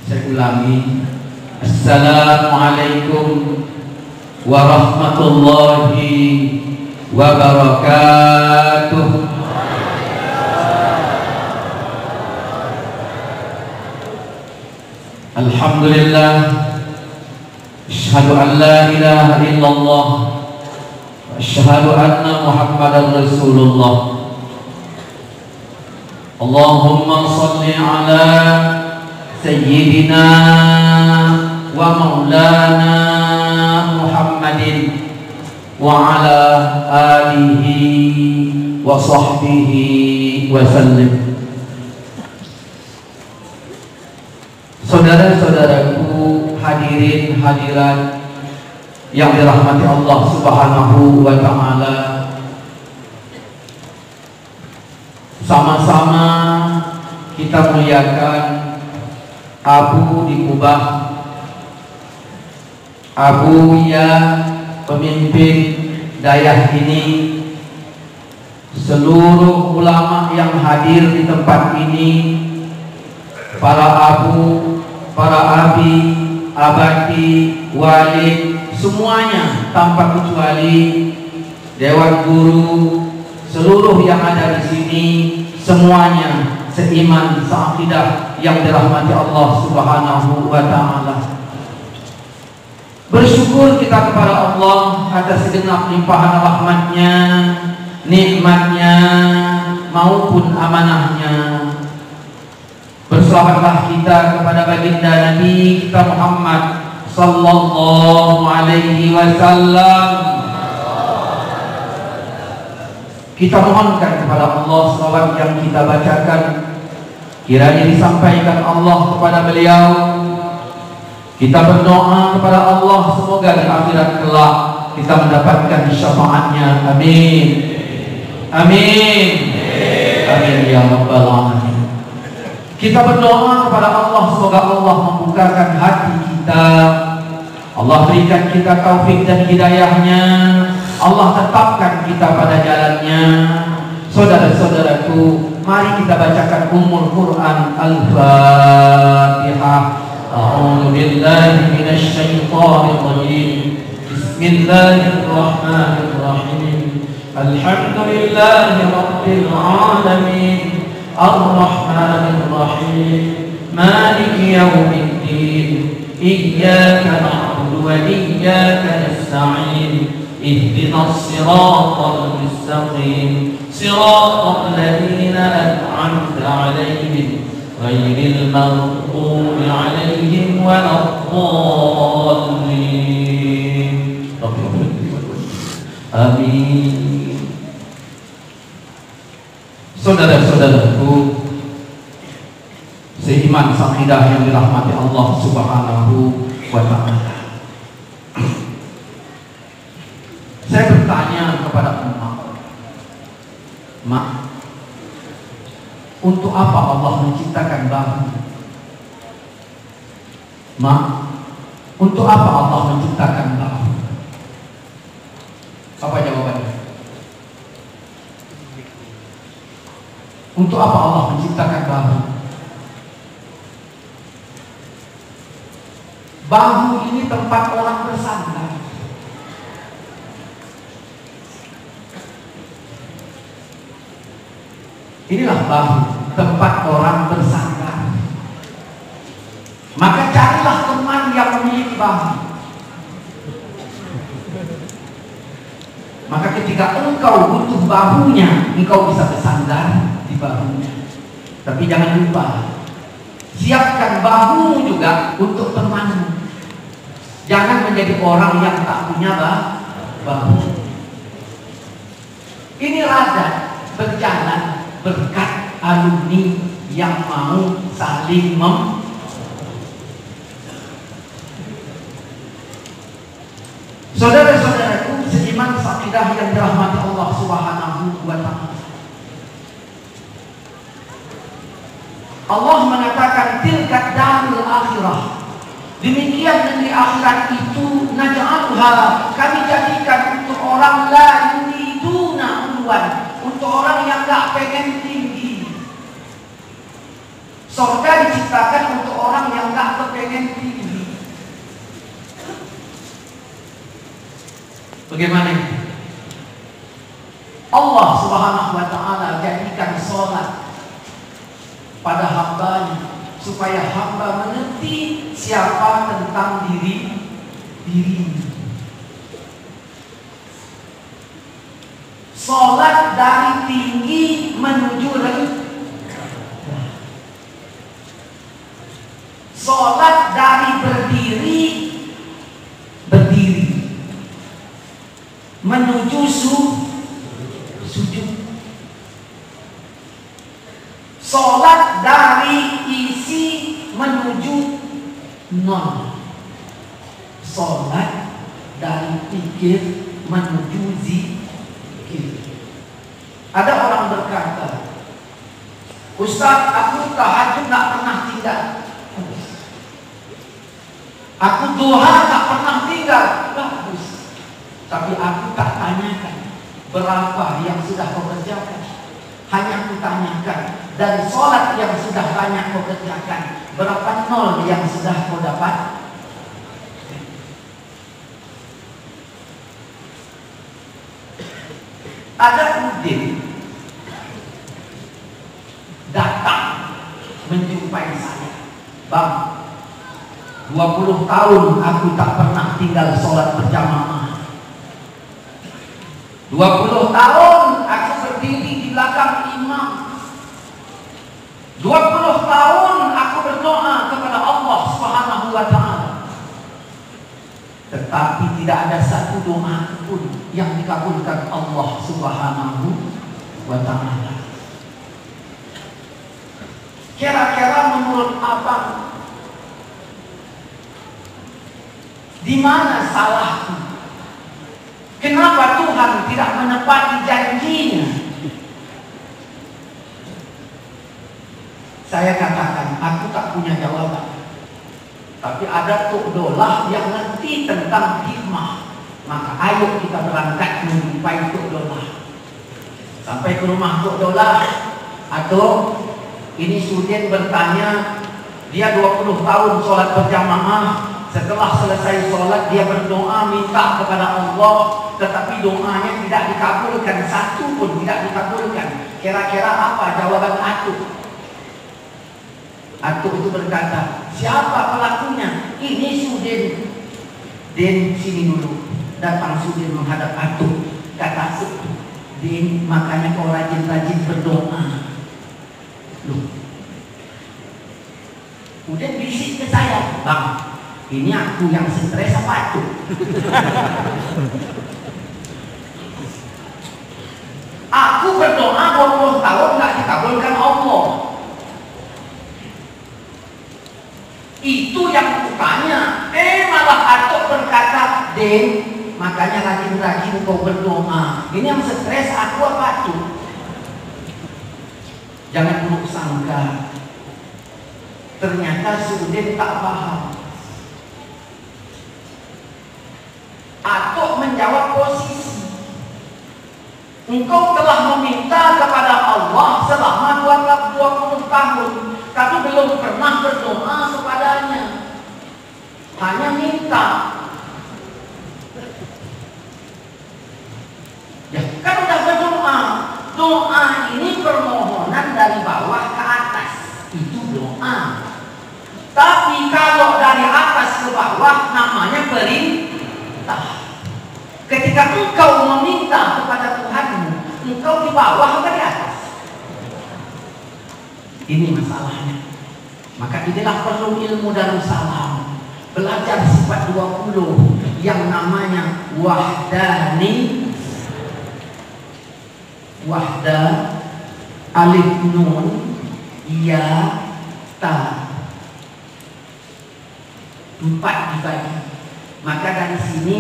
Saya ulangi. Assalamualaikum warahmatullahi wabarakatuh. Alhamdulillah, asyhadu an la ilaha illallah wa asyhadu anna Muhammadar Rasulullah. Allahumma shalli ala sayyidina wa maulana Muhammadin wa ala alihi wa sahbihi wa sallim. Saudara-saudaraku, hadirin hadirat yang dirahmati Allah Subhanahu wa ta'ala, sama-sama kita muliakan Abu di Kubah, Abu ya pemimpin dayah ini, seluruh ulama yang hadir di tempat ini, para abu, para abi, abadi, walid, semuanya tanpa kecuali, dewan guru, seluruh yang ada di sini, semuanya seiman, seakidah yang dirahmati Allah Subhanahu wa ta'ala. Bersyukur kita kepada Allah atas segenap limpahan rahmatnya, nikmatnya maupun amanahnya. Berselawatlah kita kepada baginda Nabi kita Muhammad sallallahu alaihi wasallam. Kita mohonkan kepada Allah selawat yang kita bacakan kiranya disampaikan Allah kepada beliau. Kita berdoa kepada Allah semoga di akhirat kelak kita mendapatkan syafaatnya. Amin. Amin. Amin ya rabbal alamin. Kita berdoa kepada Allah semoga Allah membukakan hati kita, Allah berikan kita taufik dan hidayahnya, Allah tetapkan kita pada jalannya. Saudara-saudaraku, mari kita bacakan Ummul Quran Al-Fatihah. A'udzu billahi minasy syaithanir rajim. Bismillahirrahmanirrahim. Alhamdulillahi rabbil alamin. Ar-Rahmanir Rahim. Maliki yaumiddin. Iyyaka na'budu wa iyyaka nasta'in. Ihdinas siratal mustaqim. Siratal ladzina an'amta 'alaihim ghairil maghdubi 'alaihim waladdallin. Amin. Saudara-saudaraku, seiman sakidah yang dirahmati Allah Subhanahu wa ta'ala, saya bertanya kepada Mak, untuk apa Allah menciptakan bahu? Mak, untuk apa Allah menciptakan bahu? Apa jawabannya? Untuk apa Allah menciptakan bahu? Bahu ini tempat orang bersandar. Inilah bahu, tempat orang bersandar. Maka carilah teman yang memiliki bahu. Maka ketika engkau butuh bahunya, engkau bisa bersandar di bahunya. Tapi jangan lupa, siapkan bahumu juga untuk temanmu. Jangan menjadi orang yang tak punya bahu. Ini rada berjalan berkat alumni yang mau saling Saudara-saudaraku, seiman sakidah yang dirahmati Allah Subhanahu wa ta'ala, Allah mengatakan tilka darul akhirah, demikian negeri akhirat itu, naj'aluha, kami jadikan untuk orang la yuriduna uluwan, untuk orang yang gak pengen tinggi. Surga diciptakan untuk orang yang gak Bagaimana itu? Allah Subhanahu wa ta'ala jadikan sholat pada hambanya supaya hamba mengerti siapa tentang dirinya. Sholat dari tinggi menuju rendah. Sholat dari berdiri menuju sujud. Sholat dari isi menuju nol. Sholat dari pikir menuju zikir. Ada orang berkata, Ustaz, aku tahajud tak pernah tinggal. Aku duha tak pernah tinggal. Bagus. Tapi aku tak tanyakan berapa yang sudah kau kerjakan. Hanya aku tanyakan dari sholat yang sudah banyak kau kerjakan, berapa nol yang sudah kau dapat? Ada Udin datang menjumpai saya. Bang, 20 tahun aku tak pernah tinggal sholat berjamaah. 20 tahun aku berdiri di belakang imam. 20 tahun aku berdoa kepada Allah Subhanahu wa ta'ala. Tetapi tidak ada satu doa pun yang dikabulkan Allah Subhanahu wa ta'ala. Kira-kira menurut abang, di mana salahku? Kenapa Tuhan tidak menepati janjinya? Saya katakan, aku tak punya jawaban. Tapi ada Tuk Dolah yang ngerti tentang hikmah. Maka ayo kita berangkat menjumpai Tuk Dolah. Sampai ke rumah Tuk Dolah, atau ini Sudin bertanya, dia 20 tahun sholat berjamaah. Setelah selesai sholat dia berdoa minta kepada Allah, tetapi doanya tidak dikabulkan, satu pun tidak dikabulkan. Kira-kira apa jawaban Atuk? Atuk itu berkata, siapa pelakunya? Ini Sudin. Din, sini dulu. Datang Sudin menghadap Atuk. Kata Atuk, Din, makanya kau rajin-rajin berdoa. Loh, Udin bisik ke saya, Bang, ini aku yang stres apa Atuk? Aku berdoa 20 tahun gak dikabulkan Allah. Itu yang kutanya. Malah Atuk berkata, Den, makanya rajin-rajin kau berdoa. Ini yang stres aku apa Atuk? Jangan buruk sangka. Ternyata Sudin tak paham. Atuk menjawab posisi. Engkau telah meminta kepada Allah selama 20 tahun, tapi belum pernah berdoa kepadanya. Hanya minta. Ya, kan udah berdoa. Doa ini permohonan dari bawah ke atas. Itu doa. Tapi kalau dari atas ke bawah namanya perintah. Ketika engkau meminta kepada Tuhanmu, engkau di bawah atau di atas? Ini masalahnya. Maka inilah perlu ilmu Darussalam. Belajar sifat 20 yang namanya wahdani. Wahda, alif nun, ya, ta. 4 dibagi. Maka dari sini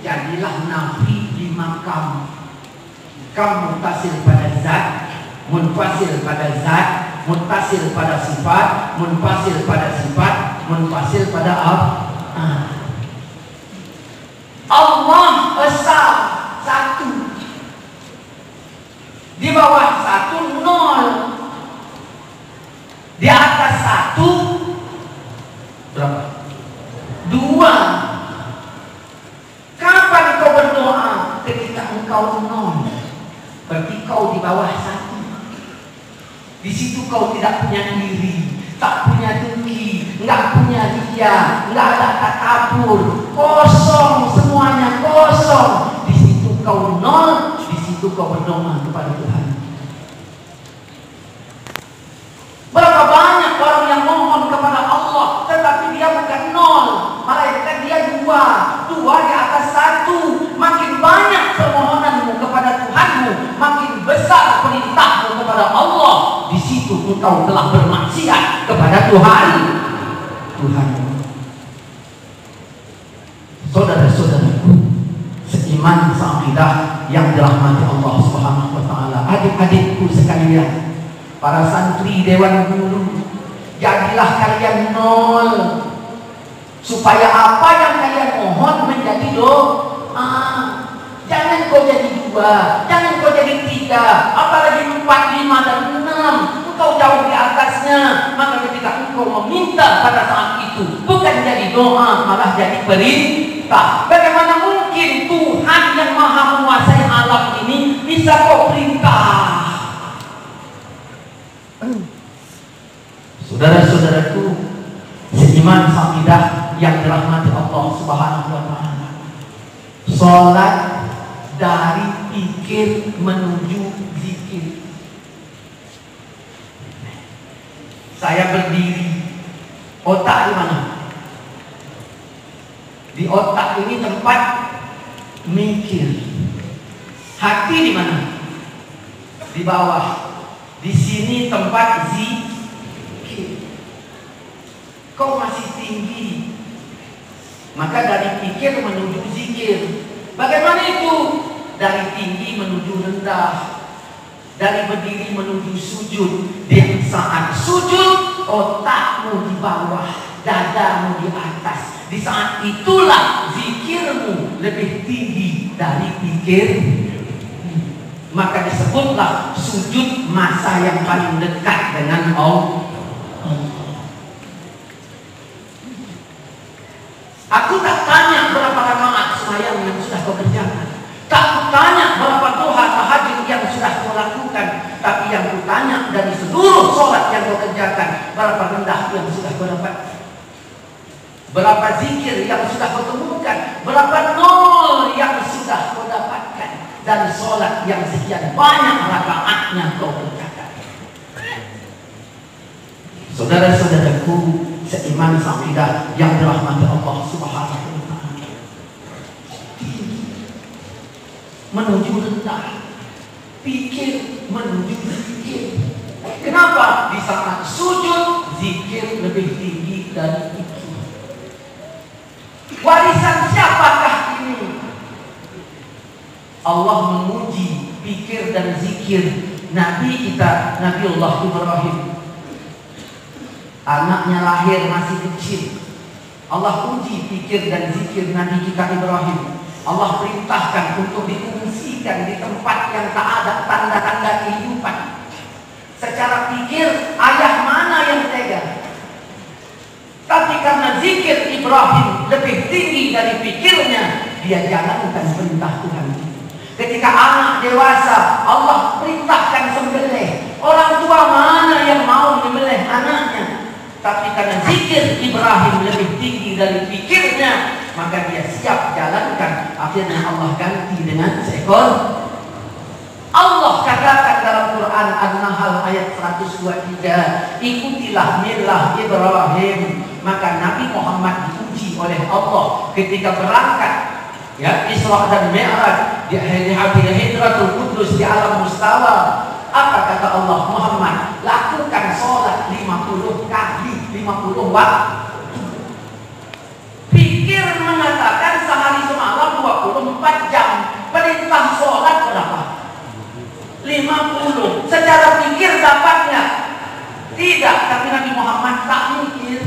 jadilah nafi 5 kam. Kam muttasil pada zat, munfasil pada zat, muttasil pada sifat, munfasil pada sifat, munfasil pada Allah esa 1. Di bawah 1 0. Di atas 1 berapa? 2. Kapan kau berdoa? bawah satu. Di situ kau tidak punya iri, tak punya dengki, nggak punya dia, nggak ada takabur, kosong semuanya kosong. Di situ kau nol, di situ kau berdoa kepada Tuhan. Berapa banyak orang yang mohon kepada Allah, tetapi dia bukan nol, malaikat dia dua di atas satu. Makin banyak permohonanmu kepada Tuhanmu, makin besar perintahmu kepada Allah. Di situ engkau telah bermaksiat kepada Tuhan. Saudara-saudaraku, seiman seakidah yang dirahmati Allah Subhanahu wa taala, adik-adikku sekalian, para santri dewan guru, jadilah kalian nol, supaya apa yang kalian mohon menjadi doa. Jangan kau jadi 2, jangan kau jadi 3, apalagi 4, 5 dan 6. Engkau jauh di atasnya. Maka ketika engkau meminta pada saat itu, bukan jadi doa, malah jadi perintah. Bagaimana mungkin Tuhan yang maha menguasai alam ini bisa kau perintah? Saudara-saudaraku, seiman seakidah yang dirahmati Allah Subhanahu wa taala, salat dari pikir menuju zikir. Saya berdiri, otak di mana? Di otak ini tempat mikir. Hati di mana? Di bawah. Di sini tempat zikir. Kau masih tinggi, maka dari pikir menuju zikir. Bagaimana itu? Dari tinggi menuju rendah, dari berdiri menuju sujud. Di saat sujud, otakmu di bawah, dadamu di atas. Di saat itulah zikirmu lebih tinggi dari pikir. Maka disebutlah sujud masa yang paling dekat dengan Allah. Aku tak tanya berapa rakaat sembahyang yang sudah kau kerjakan, tak tanya berapa duha tahajud yang sudah kau lakukan, tapi yang ku tanya dari seluruh sholat yang kau kerjakan, berapa rendah yang sudah kau dapat, berapa zikir yang sudah kau temukan, berapa nol yang sudah kau dapatkan dari sholat yang sekian banyak rakaatnya kau kerjakan. Saudara-saudaraku, seiman seakidah yang dirahmati Allah Subhanahu wa taala, menuju rendah, pikir menuju zikir. Kenapa? Di saat sujud zikir lebih tinggi dari pikir. Warisan siapakah ini? Allah menguji pikir dan zikir Nabi kita, Nabiullah Ibrahim. Anaknya lahir masih kecil, Allah uji pikir dan zikir Nabi kita Ibrahim. Allah perintahkan untuk diungsikan di tempat yang tak ada tanda-tanda kehidupan. Secara pikir, ayah mana yang tega? Tapi karena zikir Ibrahim lebih tinggi dari pikirnya, dia jalankan perintah Tuhan. Ketika anak dewasa, Allah perintahkan sembelih. Orang tua mana yang mau menyembelih anaknya? Tapi karena zikir Ibrahim lebih tinggi dari pikirnya, maka dia siap jalankan. Akhirnya Allah ganti dengan seekor. Allah katakan dalam Quran An-Nahl ayat 123, ikutilah milah Ibrahim. Maka Nabi Muhammad diuji oleh Allah ketika berangkat, ya, Isra dan Mi'raj, di Hidratul Qudus di alam mustawa. Apa kata Allah? Muhammad, lakukan sholat 50 kali, 50 waktu. Pikir mengatakan sehari semalam 24 jam. Perintah sholat berapa? 50. Secara pikir dapatnya? Tidak. Tapi Nabi Muhammad tak mikir.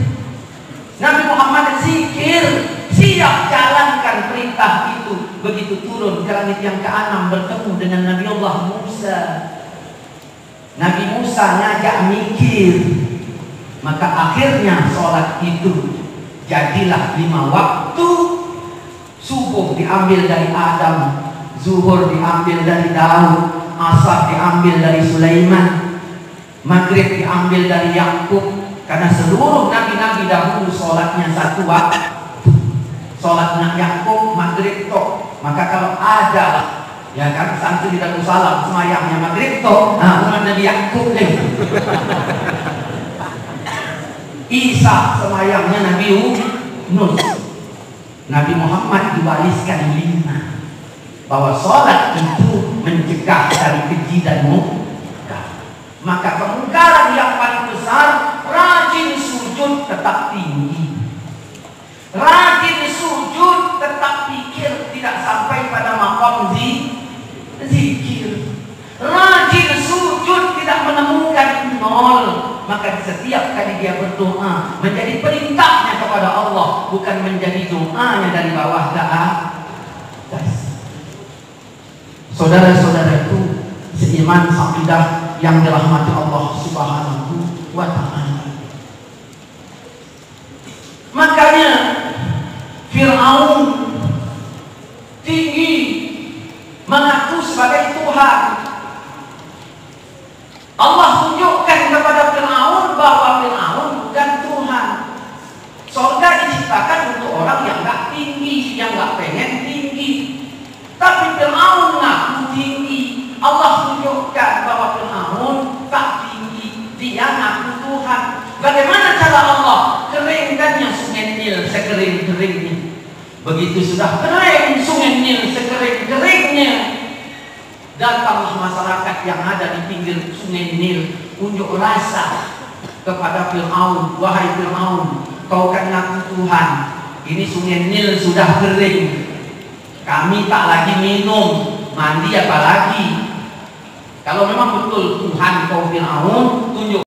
Nabi Muhammad zikir, siap jalankan perintah itu. Begitu turun ke langit yang ke-6 bertemu dengan Nabi Allah Musa. Nabi Musa ngajak mikir, maka akhirnya sholat itu jadilah 5 waktu. Subuh diambil dari Adam, zuhur diambil dari Daud, asar diambil dari Sulaiman, maghrib diambil dari Yakub. Karena seluruh nabi-nabi dahulu sholatnya satu waktu. Sholatnya Yakub, maghrib toh. Maka kalau ada lah, ya kan, santri di Darussalam semayangnya maghrib toh, nah umat Nabi Yakub nih. Isa semayangnya Nabi Yunus. Nabi Muhammad diwariskan 5, bahwa sholat itu mencegah dari keji dan munkar. Maka kemungkaran yang paling besar, rajin sujud tetap tinggi, rajin sujud tetap pikir, tidak sampai pada maqam zikir, rajin sujud tidak menemukan 0. Maka setiap kali dia berdoa menjadi perintahnya kepada Allah, bukan menjadi doanya dari bawah ke atas. Saudara-saudaraku seiman saqidah yang dirahmati Allah Subhanahu wa ta'ala. Makanya Fir'aun tinggi mengaku sebagai Tuhan. Allah tunjukkan kepada Fir'aun bahwa Fir'aun bukan Tuhan. Surga diciptakan untuk orang yang gak tinggi, yang gak pengen tinggi. Tapi Fir'aun ngaku tinggi. Allah tunjukkan bahwa Fir'aun tak tinggi, dia ngaku Tuhan. Bagaimana cara Allah? Keringkannya sungai Nil sekering-keringnya. Begitu sudah kering sungai Nil sekering-keringnya, datanglah masyarakat yang ada di pinggir sungai Nil unjuk rasa kepada Fir'aun. Wahai Fir'aun, kau kan ngaku Tuhan, ini sungai Nil sudah kering, kami tak lagi minum, mandi apalagi. Kalau memang betul Tuhan kau Fir'aun, tunjuk